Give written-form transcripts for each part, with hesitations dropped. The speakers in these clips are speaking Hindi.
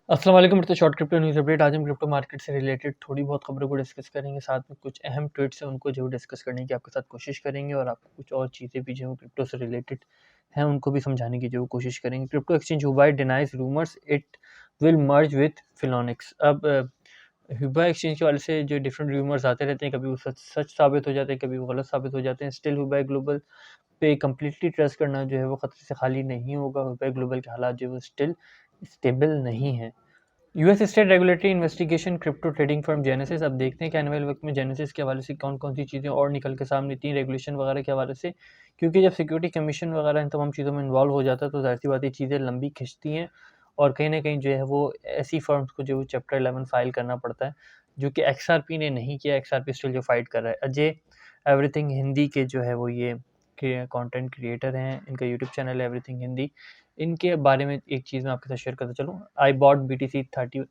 अस्सलाम वालेकुम। तो शॉर्ट क्रिप्टो न्यूज़ अपडेट। आज हम क्रिप्टो मार्केट से रिलेटेड थोड़ी बहुत खबरों को डिस्कस करेंगे, साथ में कुछ अहम ट्वीट्स हैं उनको जो डिस्कस करने की आपके साथ कोशिश करेंगे, और आपको कुछ और चीज़ें भी जो क्रिप्टो से रिलेटेड हैं उनको भी समझाने की जो कोशिश करेंगे। Crypto exchange Huobi denies rumours it will merge with Poloniex. अब हुबा एक्सचेंज के वाले से जो डिफरेंट रूमर्स आते रहते हैं, कभी वो सच सच साबित हो जाते हैं, कभी वो गलत साबित हो जाते हैं। स्टिल हुबा ग्लोबल पे कम्प्लीटली ट्रस्ट करना जो है वो खतरे से खाली नहीं होगा। हुबा ग्लोबल के हालात जो है वो स्टिल स्टेबल नहीं है। US state regulatory investigation crypto trading firm genesis. अब देखते हैं कि आने वाले वक्त में जेनेसिस के हवाले से कौन कौन सी चीज़ें और निकल के सामने आती हैं रेगुलेशन वगैरह के हवाले से, क्योंकि जब सिक्योरिटी कमीशन वगैरह इन तमाम चीज़ों में इन्वॉल्व हो जाता है तो ज़ाहिर सी बात ये चीज़ें लंबी खिंचती हैं, और कहीं ना कहीं जो है वो ऐसी फर्म्स को जो चैप्टर 11 फाइल करना पड़ता है, जो कि एक्सआरपी ने नहीं किया। एक्सआरपी स्टिल जो फाइट कर रहा है। अजय एवरीथिंग हिंदी के जो है वो ये कंटेंट क्रिएटर हैं, इनका यूट्यूब चैनल है एवरीथिंग हिंदी। इनके बारे में एक चीज़ मैं आपके साथ शेयर करता चलूँ। I bought BTC 30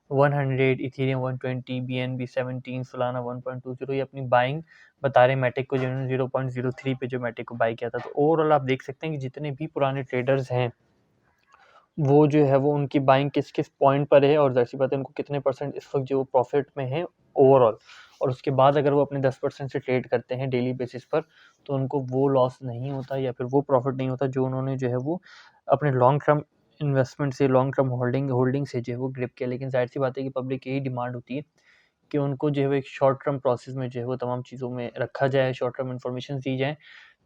100, Ethereum 120, BNB 17, Solana 1.20। ये अपनी बाइंग बता रहे हैं मैटिक को, जिन्होंने 0.03 पे जो मैटिक को बाई किया था। तो ओवरऑल आप देख सकते हैं कि जितने भी पुराने ट्रेडर्स हैं वो जो है वो उनकी बाइंग किस किस पॉइंट पर है, और ज़ाहिर सी बात है उनको कितने परसेंट इस वक्त जो प्रॉफिट में है ओवरऑल। और उसके बाद अगर वो अपने 10% से ट्रेड करते हैं डेली बेसिस पर, तो उनको वो लॉस नहीं होता या फिर वो प्रॉफिट नहीं होता जो उन्होंने जो है वो अपने लॉन्ग टर्म इन्वेस्टमेंट से, लॉन्ग टर्म होल्डिंग से जो है वो ग्रिप किया। लेकिन जाहिर सी बात है कि पब्लिक यही डिमांड होती है कि उनको जो है वो एक शॉर्ट टर्म प्रोसेस में जो है वो तमाम चीज़ों में रखा जाए, शॉर्ट टर्म इन्फॉर्मेशन दी जाए,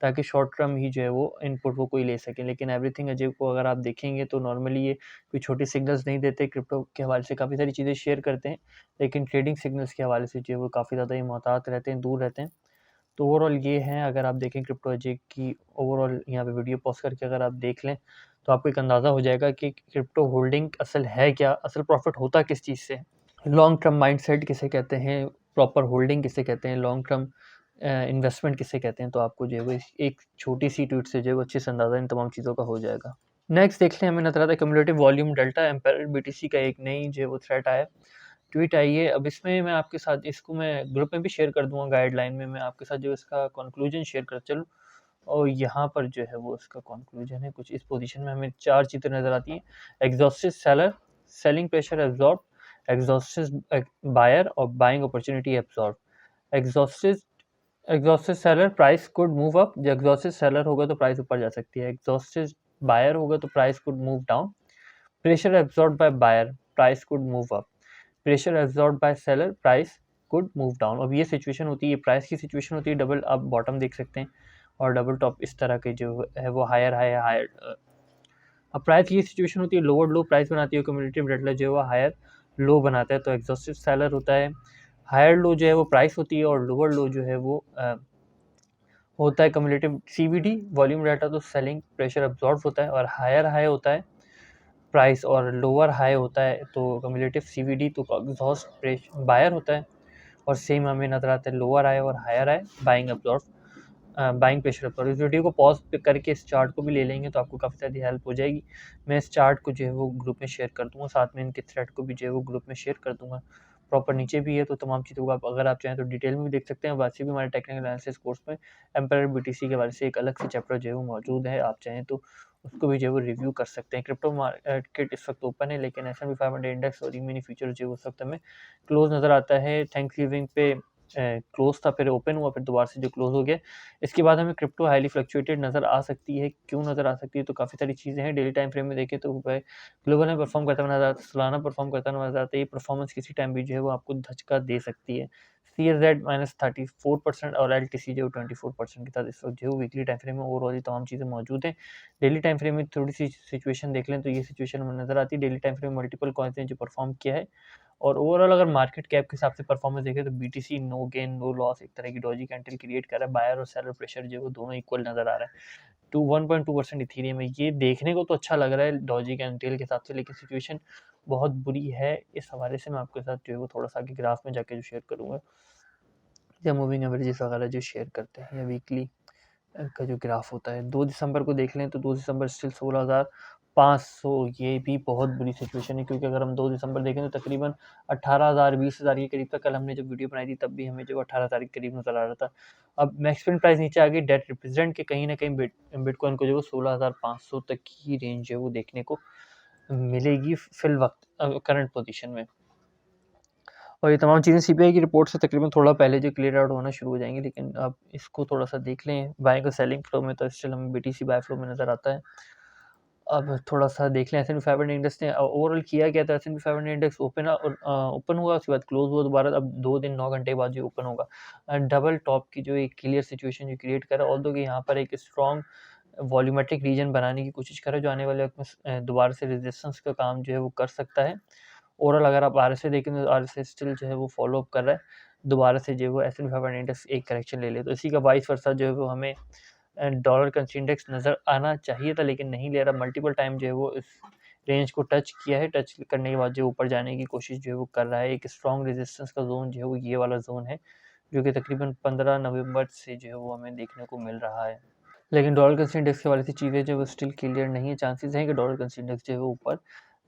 ताकि शॉर्ट टर्म ही जो है वो इनपुट वो कोई ले सके। लेकिन एवरीथिंग अजय को अगर आप देखेंगे तो नॉर्मली ये कोई छोटी सिग्नल्स नहीं देते, क्रिप्टो के हवाले से काफ़ी सारी चीज़ें शेयर करते हैं, लेकिन ट्रेडिंग सिग्नल्स के हवाले से जो है वो काफ़ी ज़्यादा ही मोहतात रहते हैं, दूर रहते हैं। तो ओवरऑल ये हैं, अगर आप देखें क्रिप्टो अजय की ओवरऑल यहाँ पे वीडियो पॉज करके अगर आप देख लें तो आपको एक अंदाज़ा हो जाएगा कि क्रिप्टो होल्डिंग असल है क्या, असल प्रॉफिट होता किस चीज़ से, लॉन्ग टर्म माइंडसेट किसे कहते हैं, प्रॉपर होल्डिंग किसे कहते हैं, लॉन्ग टर्म इन्वेस्टमेंट किसे कहते हैं। तो आपको जो है वो एक छोटी सी ट्वीट से जो है वो अच्छे से अंदाज़ा इन तमाम चीज़ों का हो जाएगा। नेक्स्ट देख लें, हमें नजर आता है cumulative volume delta empire BTC का एक नई जो है वो थ्रेट आया, ट्वीट आई है। अब इसमें मैं आपके साथ इसको मैं ग्रुप में भी शेयर कर दूंगा, गाइडलाइन में मैं आपके साथ जो इसका कंक्लूजन शेयर कर चलूँ। और यहाँ पर जो है वो इसका कंक्लूजन है कुछ इस पोजीशन में हमें चार चीज़ें नज़र आती हैं। Exhausted seller, selling pressure absorb, exhausted buyer और buying opportunity absorb. Exhausted exhausted seller, price could move up. जब एग्जॉस्टेड सेलर होगा तो प्राइस ऊपर जा सकती है। एग्जॉस्टेड बायर होगा तो price could move down. Pressure absorb by buyer, price could move up. Pressure absorb by seller, price could move down. अब ये सिचुएशन होती है, प्राइस की सिचुएशन होती है डबल, आप बॉटम देख सकते हैं, और डबल टॉप इस तरह के जो है वो हायर हाई हायर। अब प्राइस की सिचुएशन होती है लोअर लो, प्राइस बनाती है कम्युलेटिव डेल्टा जो है वो हायर लो बनाता है, तो एग्जॉस्टेड सेलर होता है। हायर लो जो है वो प्राइस होती है, और लोअर लो जो है वो होता है कम्युलेटिव CVD वॉल्यूम डाटा, तो सेलिंग प्रेशर एब्जॉर्ब होता है। और हायर हाई होता है प्राइस, और लोअर हाई होता है तो कम्युलेटिव CVD, तो एग्जॉस्ट प्रेशर बायर होता है। और सेम हमें नजर आता है लोअर हाई और higher high buying absorb, buying pressure पर। इस वीडियो को पॉज करके इस चार्ट को भी ले लेंगे तो आपको काफ़ी ज़्यादा हेल्प हो जाएगी। मैं इस चार्ट को जो है वो ग्रुप में शेयर कर दूंगा, साथ में इनके थ्रेड को भी जो है वो ग्रुप में शेयर कर दूंगा। प्रॉपर नीचे भी है, तो तमाम चीज़ों को आप अगर आप चाहें तो डिटेल में भी देख सकते हैं। वैसे भी हमारे टेक्निकल एनालिसिस कोर्स में एम्पायर BTC के बारे से एक अलग से चैप्टर जो है वो मौजूद है, आप चाहें तो उसको भी जो है वो रिव्यू कर सकते हैं। क्रिप्टो मार्केट इस वक्त ओपन है, लेकिन S&P 500 इंडेक्स और ई-मिनी फ्यूचर जो है उस वक्त हमें क्लोज नज़र आता है। थैंक्स गिविंग पे क्लोज था, फिर ओपन हुआ, फिर दोबारा से जो क्लोज हो गया। इसके बाद हमें क्रिप्टो हाईली फ्लक्चुएटेड नज़र आ सकती है। क्यों नज़र आ सकती है? तो काफ़ी सारी चीज़ें हैं। डेली टाइम फ्रेम में देखें तो ग्लोबल में परफॉर्म करता हुआ नजर आता है, सालाना परफॉर्म करता हुआ नजर आता है। ये परफॉर्मेंस किसी टाइम भी जो है वो आपको धचका दे सकती है। CSZ -34% और LTC जो 24% के साथ इस वक्त जो है वीकली टाइम फ्रेम में ओवरऑल तमाम चीज़ें मौजूद हैं। डेली टाइम फ्रेम में थोड़ी सी सिचुएशन देख लें तो ये सिचुएशन हमें नजर आती है। डेली टाइम फ्रेम में मल्टीपल कॉइन्स ने जो परफॉर्म किया है, और ओवरऑल अगर मार्केट कैप के हिसाब से परफॉर्मेंस देखें तो BTC no gain no loss एक तरह की डॉजी कैंडल क्रिएट कर रहा है। बायर और सेलर प्रेशर जो है वो दोनों इक्वल नजर आ रहा है। 1.2% इथेरियम है। ये देखने को तो अच्छा लग रहा है डॉजी कैंडल के हिसाब से, लेकिन सिचुएशन बहुत बुरी है। इस हवाले से मैं आपके साथ जो है वो थोड़ा सा आगे ग्राफ में जाके जो शेयर करूँगा, या मूविंग एवरेजेस वगैरह जो शेयर करते हैं, या वीकली का जो ग्राफ होता है। 2 दिसंबर को देख लें तो 2 दिसंबर स्टिल 16,500, ये भी बहुत बुरी सिचुएशन है, क्योंकि अगर हम 2 दिसंबर देखें तो तकरीबन 18,000 20,000 के करीब था। कल हमने जब वीडियो बनाई थी तब भी हमें जो 18,000 के करीब नज़र आ रहा था। अब मैक्सिमम प्राइस नीचे आ गई, डेट रिप्रेजेंट के कहीं ना कहीं बिटकॉइन को जो 16,500 तक की रेंज है वो देखने को मिलेगी फिल वक्त करंट पोजीशन में। और ये तमाम चीज़ें सीपीआई की रिपोर्ट से तकरीबन थोड़ा पहले जो क्लियर आउट होना शुरू हो जाएंगी, लेकिन अब इसको थोड़ा सा देख लें। बाइंग और सेलिंग फ्लो में तो स्टिल हमें बीटीसी बाय फ्लो में नज़र आता है। अब थोड़ा सा देख लें S&P 500 इंडेक्स ने ओवरऑल किया क्या था। S&P 500 इंडेक्स ओपन हुआ, उसके बाद क्लोज हुआ दोबारा। अब 2 दिन 9 घंटे के बाद जो ओपन होगा डबल टॉप की जो एक क्लियर सिचुएशन जो क्रिएट करा, ऑल्दो कि यहाँ पर एक स्ट्रॉन्ग वॉल्यूमेट्रिक रीजन बनाने की कोशिश करे जो आने वाले वक्त में दोबारा से रेजिस्टेंस का काम जो है वो कर सकता है। ओवरऑल अगर आप RSI देखें तो RSI स्टिल जो है वो फॉलो अप कर रहा है, दोबारा से जो है वो S&P 500 इंडेक्स एक करेक्शन ले ले, तो इसी का वाइस वर्सा जो है वो हमें डॉलर कंट्री इंडेक्स नज़र आना चाहिए था, लेकिन नहीं ले रहा। मल्टीपल टाइम जो है वो इस रेंज को टच किया है, टच करने के बाद जो ऊपर जाने की कोशिश जो है वो कर रहा है। एक स्ट्रॉन्ग रेजिस्टेंस का जोन जो है वो ये वाला जोन है, जो कि तकरीबन 15 नवंबर से जो है वो हमें देखने को मिल रहा है। लेकिन डॉलर कंट्री इंडेक्स के वाले से चीज़ें जो वो स्टिल क्लियर नहीं है। चांसेस हैं कि डॉलर कंट्री इंडेक्स जो है वो ऊपर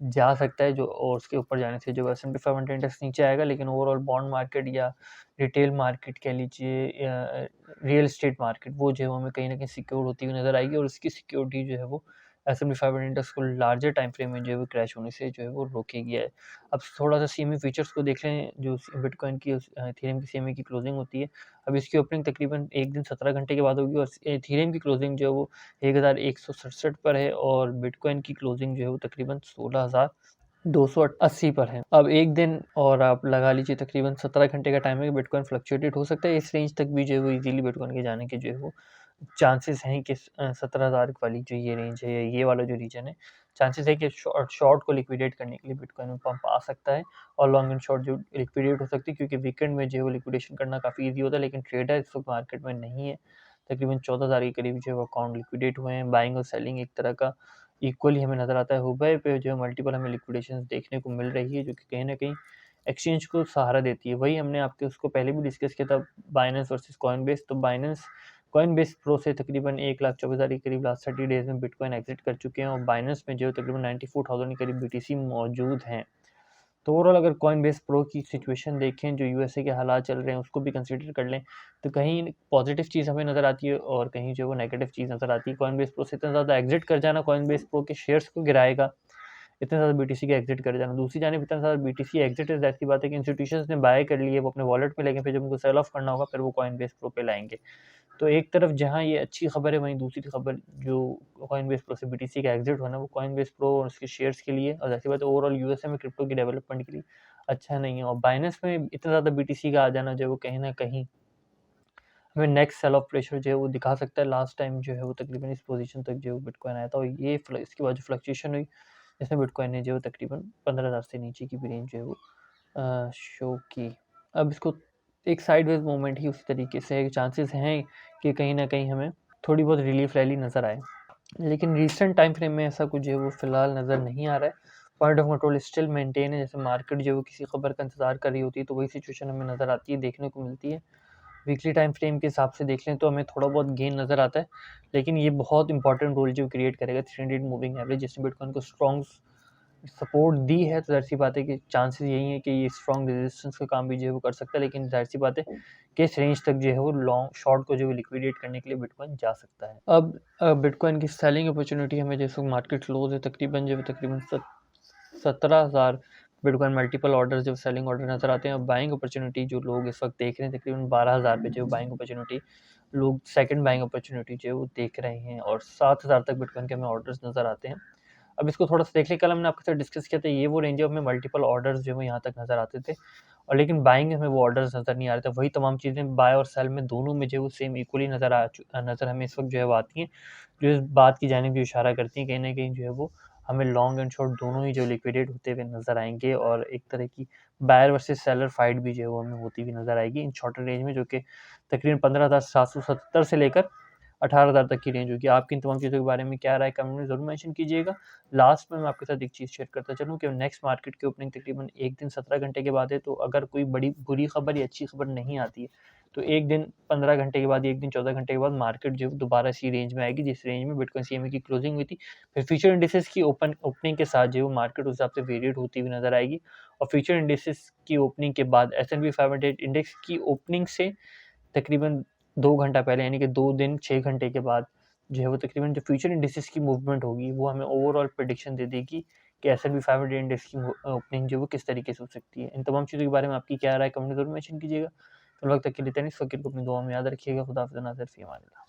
जा सकता है, जो और उसके ऊपर जाने से जो S&P 500 इंडेक्स नीचे आएगा। लेकिन ओवरऑल बॉन्ड मार्केट या रिटेल मार्केट कह लीजिए या रियल एस्टेट मार्केट, वो जो है हमें कहीं ना कहीं सिक्योर होती हुई नज़र आएगी, और उसकी सिक्योरिटी जो है वो S&P 500 इंडेक्स को लार्जर टाइम फ्रेम में जो है वो क्रैश होने से जो है वो रोकेगी। अब थोड़ा सा CME फीचर्स को देख लें, जो बिटकॉइन की इथेरियम की CME की क्लोजिंग होती है। अब इसकी ओपनिंग तकरीबन 1 दिन 17 घंटे के बाद होगी, और इथेरियम की क्लोजिंग जो है वो 1167 पर है, और बिटकॉइन की क्लोजिंग जो है वो तकरीबन 16,280 पर है। अब एक दिन और आप लगा लीजिए तकरीबन 17 घंटे का टाइम है कि बिटकॉइन फ्लक्चुएटेड हो सकता है। इस रेंज तक भी जो है वो इजीली बिटकॉइन के जाने के जो है वो चांसेस हैं कि 17,000 वाली जो ये रेंज है, ये वाला जो रीजन है, चांसेस है कि शॉर्ट को लिक्विडेट करने के लिए बिटकॉइन में पंप आ सकता है, और लॉन्ग एंड शॉर्ट जो लिक्विडेट हो सकती है, क्योंकि वीकेंड में जो है वो लिक्विडेशन करना काफ़ी ईजी होता है। लेकिन ट्रेडर इस वक्त मार्केट में नहीं है। तकरीबन 14,000 के करीब जो है वो अकाउंट लिक्विडेट हुए हैं। बाइंग और सेलिंग एक तरह का इक्वली हमें नज़र आता है। हुबई पे जो है मल्टीपल हमें लिक्विडेशन देखने को मिल रही है, जो कि कहीं ना कहीं एक्सचेंज को सहारा देती है। वही हमने आपके उसको पहले भी डिस्कस किया था, बाइनेंस वर्सेस कॉइनबेस। तो बाइनेंस कॉइनबेस प्रो से तकरीबन 1,24,000 के करीब लास्ट 30 डेज में बिटकॉइन एग्जिट कर चुके हैं, और बाइनेंस में जो तकरीबन 94,000 के करीब BTC मौजूद हैं। तो ओवरऑल अगर कॉइनबेस प्रो की सिचुएशन देखें, जो यूएसए के हालात चल रहे हैं उसको भी कंसीडर कर लें, तो कहीं पॉजिटिव चीज़ हमें नज़र आती है, और कहीं जो वो नेगेटिव चीज़ नज़र आती है। कॉइनबेस प्रो से इतना ज़्यादा एग्जिट कर जाना कॉइनबेस प्रो के शेयर्स को गिराएगा, इतने ज़्यादा BTC के एग्जिट कर जाना। दूसरी जानिब इतना ज़्यादा BTC एग्जिट है, ज़ाहिर सी बात है कि इंस्टीट्यूशंस ने बाय कर लिए, वो अपने वॉलेट में लेके फिर जब उनको सेल ऑफ करना होगा फिर वो कॉइनबेस प्रो पे लाएंगे। तो एक तरफ जहाँ ये अच्छी खबर है, वहीं दूसरी खबर जो कॉइनबेस प्रो से BTC का एग्जिट होना, वो कॉइनबेस प्रो और उसके शेयर्स के लिए, और ऐसी बात है ओवरऑल यूएसए में क्रिप्टो की डेवलपमेंट के लिए अच्छा नहीं है। और बाइनेंस में इतना ज़्यादा BTC का आ जाना जो वो कहीं ना कहीं हमें नेक्स्ट सेल ऑफ प्रेशर जो है वो दिखा सकता है। लास्ट टाइम जो है वो तकरीबन इस पोजीशन तक जो बिटकॉइन आया था, और ये इसके बाद जो फ्लक्चुएशन हुई, इसमें बिटकॉइन ने जो है तकरीबन 15,000 से नीचे की भी रेंज जो है वो शो की। अब इसको एक साइडवेज मूवमेंट ही उसी तरीके से चांसेस हैं कि कहीं ना कहीं हमें थोड़ी बहुत रिलीफ रैली नज़र आए, लेकिन रिसेंट टाइम फ्रेम में ऐसा कुछ जो है वो फिलहाल नज़र नहीं आ रहा है। Point of control still maintain है। जैसे मार्केट जो है वो किसी खबर का इंतजार कर रही होती है, तो वही सिचुएशन हमें नज़र आती है, देखने को मिलती है। वीकली टाइम फ्रेम के हिसाब से देख लें तो हमें थोड़ा बहुत गेन नज़र आता है, लेकिन ये बहुत इंपॉर्टेंट रोल जो क्रिएट करेगा 300 मूविंग एवरेज, जिसने बिटकॉइन को स्ट्रॉन्ग सपोर्ट दी है। तो ज़ाहिर सी बात है कि चांसेस यही है कि ये स्ट्रॉन्ग रेजिस्टेंस का काम भी जो है वो कर सकता है, लेकिन ज़ाहिर सी बात है कि इस रेंज तक जो है वो लॉन्ग शॉर्ट को जो है लिक्विडेट करने के लिए बिटकॉइन जा सकता है। अब बिटकॉइन की सेलिंग अपॉर्चुनिटी हमें जैसे मार्केट क्लोज है तकरीबन जो है तकरीबन 17,000 बिटकॉइन मल्टीपल ऑर्डर जो सेलिंग ऑर्डर नज़र आते हैं। और बाइंग अपॉर्चुनिटी जो लोग इस वक्त देख रहे हैं तकरीबन 12,000 पे जो बाइंग अपॉर्चुनिटी लोग सेकंड बाइंग अपॉर्चुनिटी जो है वो देख रहे हैं, और 7,000 तक बिटकॉइन के हमें ऑर्डर्स नज़र आते हैं। अब इसको थोड़ा सा देख लें, कल हमने आपके साथ डिस्कस किया था, ये वो रेंज है हमें मल्टीपल ऑर्डर्स जो है यहाँ तक नज़र आते थे, और लेकिन बाइंग हमें वो ऑर्डर्स नज़र नहीं आ रहे थे। वही तमाम चीज़ें बाय और सेल में दोनों में जो है वो सेम इक्वली नज़र हमें इस वक्त जो है वो आती हैं, जो इस बात की जानिब जो इशारा करती हैं कहीं ना कहीं जो है वो हमें लॉन्ग एंड शॉर्ट दोनों ही जो लिक्विडेट होते हुए नज़र आएंगे, और एक तरह की बायर वर्सेस सेलर फाइट भी जो है वो हमें होती हुई नज़र आएगी इन शॉर्टर रेंज में, जो कि तकरीबन 15,770 से लेकर 18,000 तक की रेंज होगी। आपकी इन तमाम चीज़ों के बारे में क्या राय, कमेंट में ज़रूर मेंशन कीजिएगा। लास्ट में मैं आपके साथ एक चीज़ शेयर करता चलूँ कि नेक्स्ट मार्केट की ओपनिंग तकरीबन 1 दिन 17 घंटे के बाद है, तो अगर कोई बड़ी बुरी खबर या अच्छी खबर नहीं आती है, तो 1 दिन 15 घंटे के बाद, 1 दिन 14 घंटे के बाद मार्केट जो है दोबारा इसी रेंज में आएगी, जिस रेंज में बिटकॉइन CME की क्लोजिंग हुई थी। फिर फ्यूचर इंडिसेस की ओपनिंग के साथ जो है मार्केट उस हिसाब से वेरिएट होती हुई नज़र आएगी, और फ्यूचर इंडिसेस की ओपनिंग के बाद S&P 500 इंडेक्स की ओपनिंग से तकरीबन 2 घंटा पहले, यानी कि 2 दिन 6 घंटे के बाद जो है वो तकरीबन जो फ्यूचर इंडिसेस की मूवमेंट होगी, वो हमें ओवरऑल प्रेडिक्शन दे देगी कि एसएल भी 500 इंडेक्स की ओपनिंग जो है वो किस तरीके से हो सकती है। इन तमाम चीज़ों के बारे में आपकी क्या राय कमेंट ज़रूर मेंशन कीजिएगा। तो वक्त तक के लिए टेनिस फकीर को अपनी दुआ में याद रखिएगा। खुदा हाफ़िज़, नाज़िर फ़ी अमान अल्लाह।